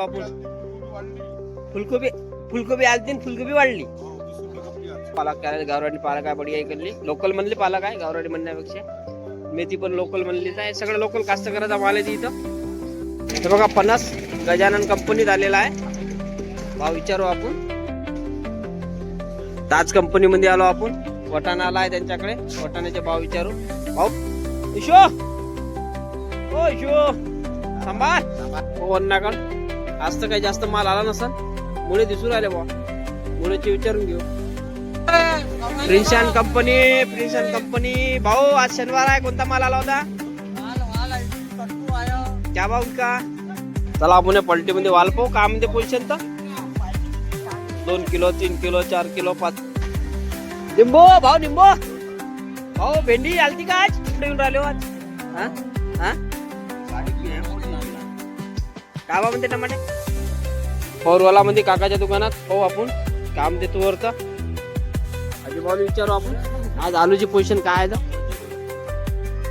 आपण फुलकोबी फुलकोबी आलती फुलकोबी वाढली. पालक काय गावरानी पालक आहे, बढिया इकडली लोकल म्हणली पालक आहे गावरानी म्हणण्यापेक्षा. मेथी पण लोकल म्हणलीच आहे, सगळं लोकल कास्तकाराचा माल आहे इथं. हे बघा फणस गजानन कंपनीत आलेला आहे, भाव विचारू आपण. ताज कंपनी मध्ये आलो आपण. वटाणा आला आहे त्यांच्याकडे, वटाण्याचे भाव विचारू. भाऊ इशो ओ इशो सांबार हो वन्नाकड. आज तर काही जास्त माल आला नसल, मुळे दिसून राहिले बा, मुळेचे विचारून घेऊ. प्रिन्स अँड कंपनी भाऊ आज शनिवार आहे, कोणता माल आला होता? क्या भाऊ का? चला आपण पलटी मध्ये वाल पाहू का म्हणते पोझिशन तर. 2 किलो 3 किलो 4 किलो 5. निंबो भाऊ निंबो भाऊ भेंडी आलती का आज? कुठे येऊन राहिले आज? हा हा का बा म्हणते टमाटे? पौरवाला मध्ये काकाच्या दुकानात पाहू आपण काम देतो वरचा. अजिबाला विचारू आपण आज आलूची पोझिशन काय आहे तर.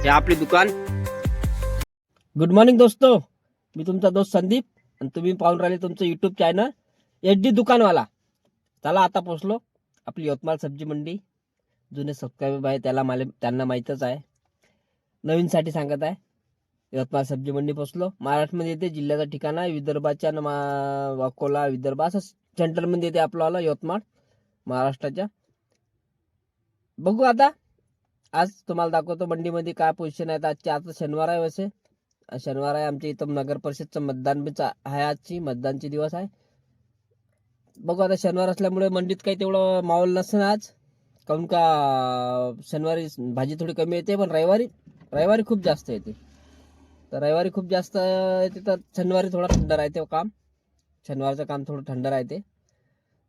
हे आपली दुकान. गुड मॉर्निंग दोस्तो, मी तुमचा दोस्त संदीप आणि तुम्ही पाहून राहिले तुमचं युट्यूब चॅनल एच डी दुकानवाला. चला आता पोहोचलो आपली यवतमाळ सब्जी मंडी. जुने सबस्क्रायबर आहे त्यांना माहीतच आहे, नवीनसाठी सांगत आहे. यवतमाळ सब्जी मंडी पोहोचलो. महाराष्ट्रामध्ये येते, जिल्ह्याचा ठिकाण आहे विदर्भाच्या अकोला विदर्भ असं सेंटरमध्ये येते आपलं आलं यवतमाळ महाराष्ट्राच्या. बघू आता आज तुम्हाला दाखवतो मंडीमध्ये काय पोझिशन आहे. आता शनिवार आहे, वैसे शनिवार आहे. आमच्या इथं नगर परिषदचं मतदान बी आहे, आजची मतदानचे दिवस आहे. बघू आता शनिवार असल्यामुळे मंडीत काही तेवढं माहोल नसेल आज, काहून का शनिवारी भाजी थोडी कमी येते, पण रविवारी खूप जास्त येते. तर रविवारी खूप जास्त येते तर शनिवारी थोडा थंड राहते काम. शनिवारचं काम थोडं थंड राहते.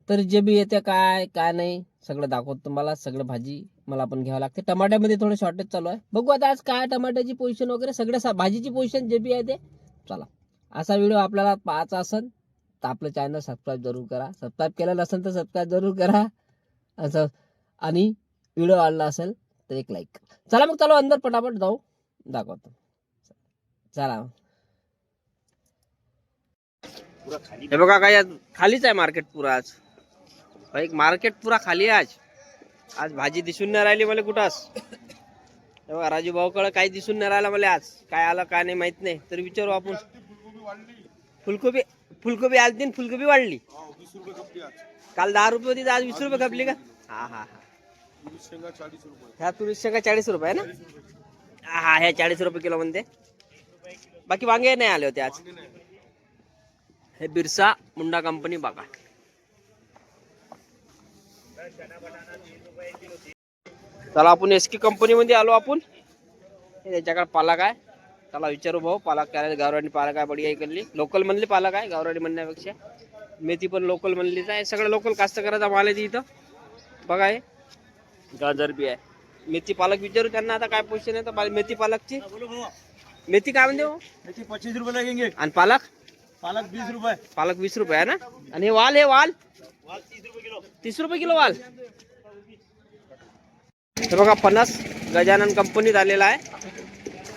तर जे बी येते काय नाही सगळं दाखवतो तुम्हाला. सगळं भाजी मला पण घ्यावं लागते. टमाट्यामध्ये थोडं शॉर्टेज चालू आहे. बघू आता आज काय टमाट्याची पोझिशन वगैरे सगळ्या भाजीची पोझिशन जे बी आहे ते. चला असा व्हिडिओ आपल्याला पाहायचा असेल तर आपलं चॅनल सबस्क्राईब जरूर करा. सबस्क्राईब केलं नसेल तर सबस्क्राईब जरूर करा असं. आणि व्हिडिओ आवडला असेल तर एक लाईक. चला मग चलो अंदर पटापट जाऊ, दाखवतो. चला हे बघा काय खालीच आहे मार्केट पुरा आज. एक मार्केट पुरा खाली आहे आज भाजी दिसून नाही राहिली मला कुठंच. हे बघा राजू भाऊकडे काही दिसून नाही राहिला मला आज. काय आलं काय नाही माहित नाही, तर विचारू आपण. फुलकोबी आलती फुलकोबी वाढली. काल 10 रुपये होती, आज 20 रुपये खपली का? हा हा हा. ह्या तुरीची शेंगा 40 रुपये ना? हा ह्या 40 रुपये किलो म्हणते. बाकी वांगे नाही आले होते आज. हे बिरसा मुंडा कंपनी बघा. चला आपण एसके कंपनी मध्ये आलो आपण. त्याच्याकडे पालक आहे, चला विचारू भाऊ. पालक काय गावरानी पालक आहे, बढिया इकडली लोकल म्हणली पालक आहे गावरानी म्हणण्यापेक्षा. मेथी पण लोकल म्हणलीच आहे, सगळं लोकल कास्तकाराचा माल आहे इथं. बघा हे गाजर बी आहे. मेथी पालक विचारू त्यांना आता काय पोझिशन आहे तर मेथी पालकची. मेथी काय म्हणते? मेथी 25 रुपये लगेंगे. आणि पालक 20 रुपये. पालक 20 रुपये आहे ना. आणि हे वाल 30 रुपये किलो वाल. हे बघा फणस गजानन कंपनीत आलेला आहे,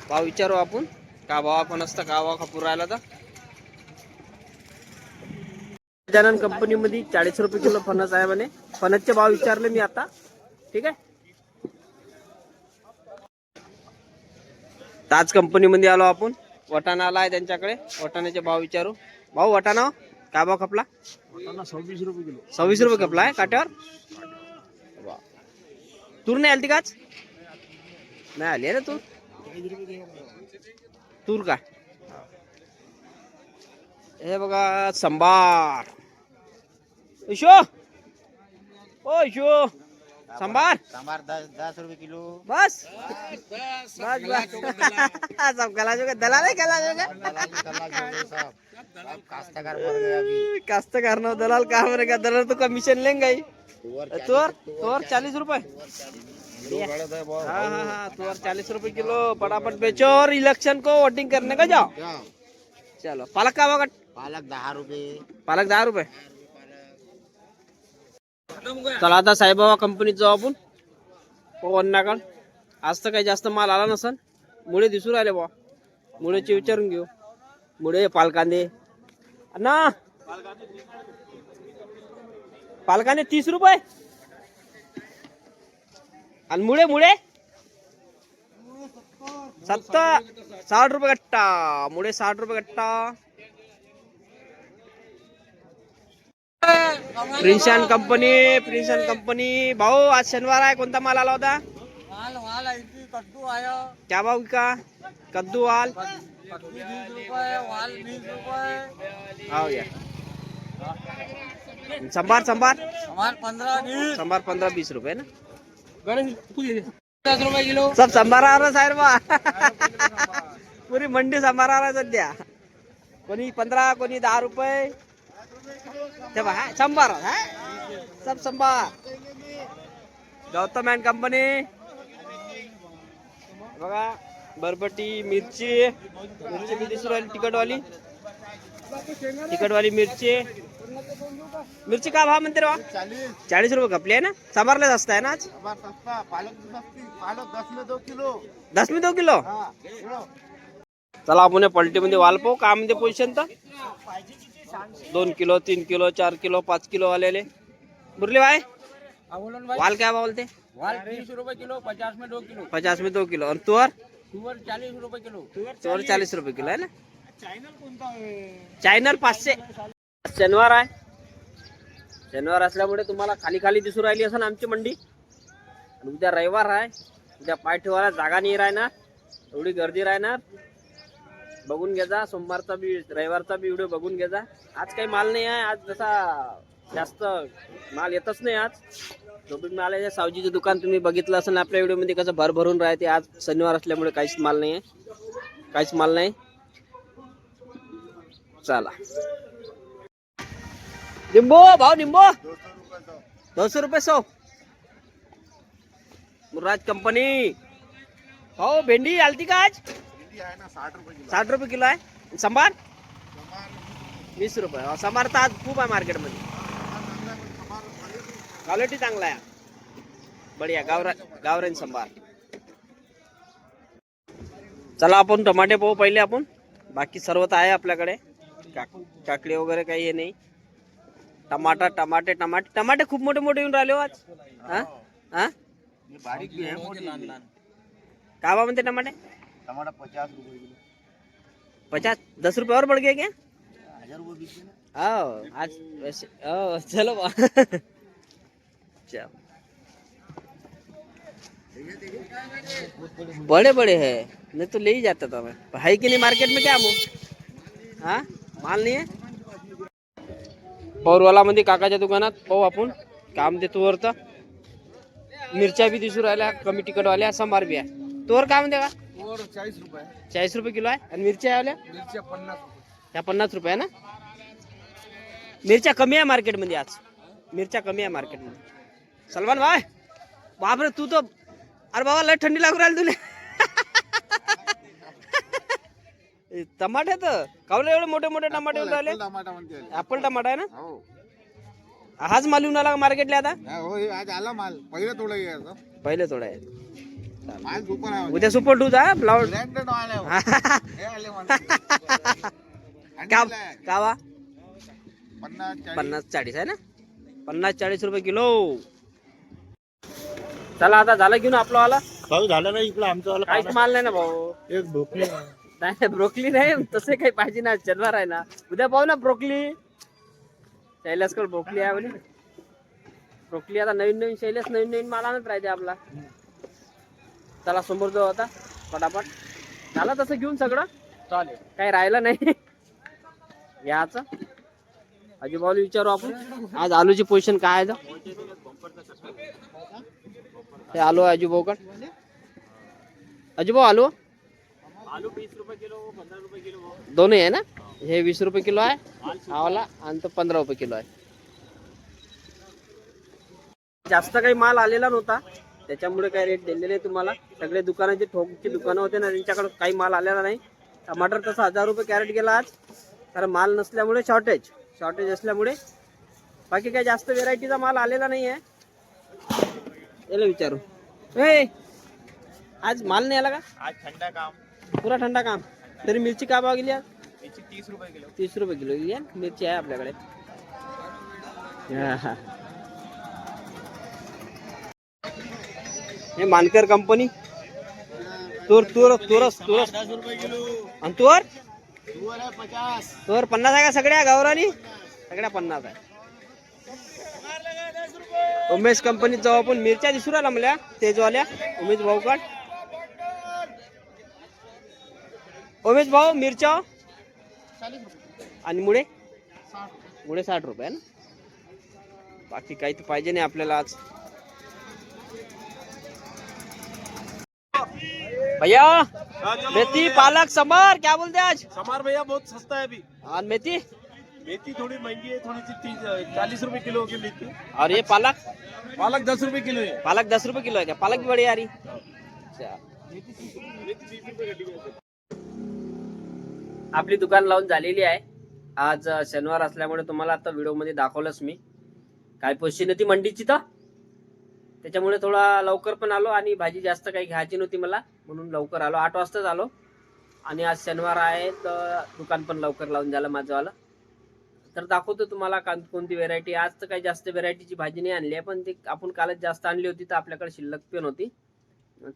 भाव विचारू आपण. का भावा फणस तर का भाव खपूर राहिला तर. गजानन कंपनी मध्ये 40 रुपये किलो फणस आहे म्हणे. फणसचे भाव विचारले मी आता. ठीक आहे. ताज कंपनी मध्ये आलो आपण. वटाणा आला आहे त्यांच्याकडे, वटाण्याचे भाव विचारू. भाऊ वटाणा काय भाव खपला? 26 रुपये किलो. 26 रुपये खपला आहे काट्यावर. तूर नाही आलती काच? नाही आली आहे ना तूर. तूर का? हे बघा संभार. इशो ओ इशो सांबार 10 रुपये किलो. बस सब गला जो दलाल है, गला जो कास्तकार ना दलाल का बनेगा. दलाल तो कमीशन लेंगे ही. तोर 40 रुपए. हाँ हाँ हाँ तोर 40 रुपए किलो. फटाफट बेचो और इलेक्शन को वोटिंग करने का जाओ. चलो पालक का भाव? पालक 10 रुपये. पालक 10 रुपये. चला आता साईबाबा कंपनीत जाऊ आपण. पवनाकड आज तर काही जास्त माल आला नसन, मुळे दिसून राहिले बा. मुळेचे विचारून घेऊ. मुळे पालकांदे ना पालकाने 30 रुपये आणि मुळे मुळे 60 रुपये गट्टा मुळे 60 रुपये गट्टा प्रिन्स अँड कंपनी भाऊ आज शनिवार आहे कोणता माल आला होता कद्दू आया क्या भाव का कद्दू वाल 20 रुपये वाल 20 रुपये हाव या संभार हमारे 15 संभार 15-20 रुपये ना 10 रुपये किलो सब संभारावरच आहे रे बा पुरी मंडी संभारावर आहे सध्या कोणी 15 कोणी 10 रुपये तेव्हा हा संभार हा सब संभार गौतम अँड कंपनी बघा बरबटी मिरची मी दिसून राहिली तिखटवाली मिरची का भाव म्हणते रे 40 रुपये कपली आहे ना संभारला जास्त आहे ना आज पालक 10 में 2 किलो 10 में 2 किलो चला आपण पलटी मध्ये वाल पाहू का म्हणजे पोझिशन तर 2 किलो 3 किलो 4 किलो 5 किलो वालेले बुरले भाई वाल क्या बोलते वाल 20 रुपए किलो 50 में 2 किलो 50 में 2 किलो और तुअर 40 रुपए किलो तुअर 40 रुपये किलो आहे ना चायनल 500 शनिवार आहे शनिवार असल्यामुळे तुम्हाला खाली खाली दिसू राहिली असं आमची मंडी आणि उद्या रविवार आहे उद्या पाय ठेवायला जागा नाही राहणार एवढी गर्दी राहणार बघून घ्या सोमवारचा बी रविवारचा बी व्हिडिओ बघून घ्या आज काही माल नाही आहे आज जसा जास्त माल येतच नाही आज जो बी माल आहे सावजीचं दुकान तुम्ही बघितलं असेल आपल्या व्हिडिओमध्ये कसं भरभरून राहते आज शनिवार असल्यामुळे काहीच माल नाही चला निंबू भाव निंबू 200 रुपये 100 मुर्राज कंपनी हो भेंडी आलती का आज 60 रुपये किलो आहे संभार 20 रुपये संभार तर आज खूप आहे मार्केटमध्ये क्वालिटी चांगला आहे बढिया गावरान संभार चला आपण टमाटे पाहू पहिले आपण बाकी सर्व तर आहे आपल्याकडे काकडी वगैरे काही हे नाही टमाटे खूप मोठे येऊन राहिले हो आज हा हा बारीक भी है मोटी लहान काय भाव म्हणते टमाटे टमाटर 50 रुपए किलो 50 10 रुपये और बढ़ गए क्या 1000 रुपए बिकते ना हाँ आज वैसे चलो चलो बड़े बड़े है नहीं तो ले ही जाता था मैं है कि नहीं मार्केट में क्या हाँ माल नहीं है पौरवाला मध्ये काकाच्या दुकानात पाहू आपण काम देतो वरता मिरच्या बी दिसू राहिल्या कमी तिखटवाल्या संभार बी आहे तोवर काय म्हणते का और 40 रुपए 40 रुपये किलो आहे आणि मिरच्या आल्या मिर्ची 50 रुपए त्या 50 रुपये आहे ना मिरच्या कमी आहे मार्केटमध्ये आज मिरच्या कमी आहे मार्केटमध्ये सलमान भाई बापरे तू तो अरे बाबा लय थंडी लागू राहिली तुला टमाटे तर कावले एवढे मोठे मोठे टमाटे येऊन राहिले टमाटा म्हणते ऍपल टमाटा आहे ना हो हाच माल येऊन आला मार्केटला आता हो हे आज आला माल पहिले तोडा घ्यायचा पहिले थोडा आहे माल सुपर आहे उद्या सुपर ठूचा फ्लावर ब्रँडेड आले हे आले माल कावा 50 50-40 आहे ना 50-40 रुपये किलो चला आता झालं घेऊन आपलं वाला भाऊ झालं नाही इकडे आमचं वाला काहीच माल नाही ना भाऊ एक भोकली नाही ब्रोकली नाही तसे काही पाहिजे ना शनिवार आहे ना उद्या पाहू ना ब्रोकली शैलेशकर ब्रोकली आहे बोली ब्रोकली आता नवीन शैलेश नवीन माल आणत राहते आपला चला समोर जो होता फटाफट झालं तसं घेऊन सगळं चालेल काही राहिलं नाही याच अजिबाला विचारू आपण आज आलूची पोझिशन काय आहे ते आलू अजिबाऊकड अजिबाऊ आलू 20 रुपये किलो 15 रुपये किलो दोन्ही आहे ना हे 20 रुपये किलो आहे हा वाला आणि तो 15 रुपये किलो आहे जास्त काही माल आलेला नव्हता त्याच्यामुळे काही रेट दिलेले नाही तुम्हाला सगळे दुकानाचे ठोकची दुकानं होते ना त्यांच्याकडे काही माल आलेला नाही टमाटर तसं 1000 रुपये कॅरेट गेला आज कारण माल नसल्यामुळे शॉर्टेज असल्यामुळे बाकी काही जास्त व्हेरायटीचा माल आलेला नाही आहे याला विचारू आज माल नाही आला का आज ठंडा काम पुरा ठंडा काम तरी मिरची काय भाव गेली आज याची 30 रुपये किलो. 30 रुपये किलो या मिरची आहे आपल्याकडे. हा. हे मानकर कंपनी तूर तूर तुरस तुरस 10 रुपये किलो. आणि तुवर तुवर आहे 50. तुवर 50 आहे का सगळ्या गावरानी? सगळ्या 50 आहे. उमेश कंपनीत जाऊ आपण. मिरच्या दिसू राहिला मला तेजवाल्या उमेश भाऊ काढ. उमेश भाऊ मिरच्या 40 रुपये. आणि मुळे 60 रुपये. मुळे 60 रुपये ना. बाकी काही तर पाहिजे नाही आपल्याला आज. भैया मेथी पालक संभार क्या बोलते आज? समार भैया बहुत सस्ता है अभी. और मेथी मेथी थोड़ी महंगी है, थोड़ी सी 40 रुपए किलो की मेथी. और ये पालक पालक 10 रुपए किलो है. पालक 10 रुपये किलो है क्या? पालक भी बड़ी आ रही. अच्छा. मेथी 30 रुपए कटी है. आपली दुकान लावून झालेली आहे. आज शनिवार असल्यामुळे तुम्हाला आता व्हिडिओ मध्ये दाखवलंच मी. काय पोझिशन होती मंडीची तर त्याच्यामुळे थोडा लवकर पण आलो आणि भाजी जास्त काही घ्यायची नव्हती मला म्हणून लवकर आलो. 8 वाजताच आलो आणि आज शनिवार आहे तर दुकान पण लवकर लावून झालं माझंवालं. तर दाखवतो तुम्हाला कोणती व्हेरायटी. आज तर काही जास्त व्हेरायटीची भाजी नाही आणली आहे पण ती आपण कालच जास्त आणली होती तर आपल्याकडे शिल्लक पण होती.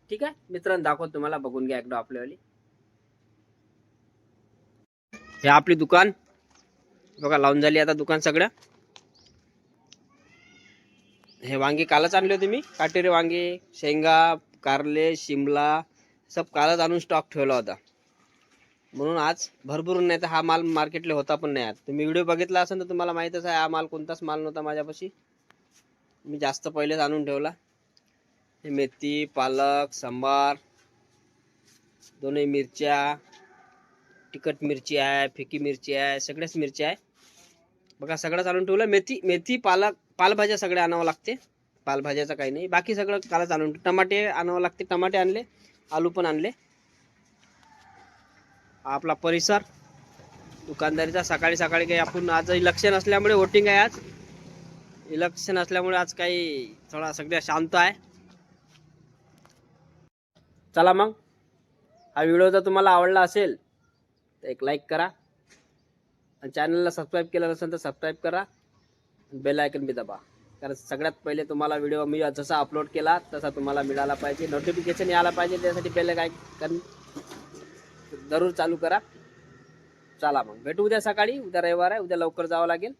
ठीक आहे मित्रांनो दाखवतो तुम्हाला. बघून घ्या एकदा आपल्यावाली. हे आपली दुकान बघा लावून झाली आता दुकान सगळ्या. हे वांगे कालच आणले होते मी. काटेरी वांगे शेंगा कारले शिमला सब कालच आणून स्टॉक ठेवला होता म्हणून आज भरभरून. नाही तर हा माल मार्केटला होता पण नाही. तुम्ही व्हिडिओ बघितला असेल तर तुम्हाला माहीतच आहे हा माल कोणताच माल नव्हता माझ्यापाशी. मी जास्त पहिलेच आणून ठेवला. हे मेथी पालक सांबार दोन्ही मिरच्या तिखट मिरची आहे फिकी मिरची आहे सगळ्याच मिरची आहे बघा. सगळं आणून ठेवलं. मेथी पालक पालभाज्या सगळ्या आणावं लागते. पालभाज्याचं काही नाही बाकी सगळं कालच आणून. टमाटे आणावं लागते. टमाटे आणले आलू पण आणले. आपला परिसर दुकानदारीचा सकाळी सकाळी काही आपण आज इलेक्शन असल्यामुळे वोटिंग आहे. आज इलेक्शन असल्यामुळे आज काही थोडा सगळ्या शांत आहे. चला मग हा व्हिडिओ जर तुम्हाला आवडला असेल तर एक लाईक करा आणि चॅनलला सबस्क्राईब केलं नसेल तर सबस्क्राईब करा. बेल आयकन बी दाबा कारण सगळ्यात पहिले तुम्हाला व्हिडिओ मी जसा अपलोड केला तसा तुम्हाला मिळाला पाहिजे. नोटिफिकेशन यायला पाहिजे त्यासाठी बेल आयकन जरूर चालू करा. चला मग भेटू उद्या सकाळी. उद्या रविवार आहे. उद्या लवकर जावं लागेल.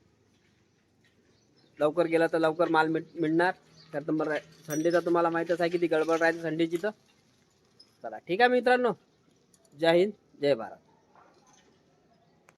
लवकर गेलं तर लवकर माल मिळणार. तर मग संडेचा तुम्हाला माहीतच आहे किती गडबड राहते संडेची तर. चला ठीक आहे मित्रांनो. जय हिंद जय भारत.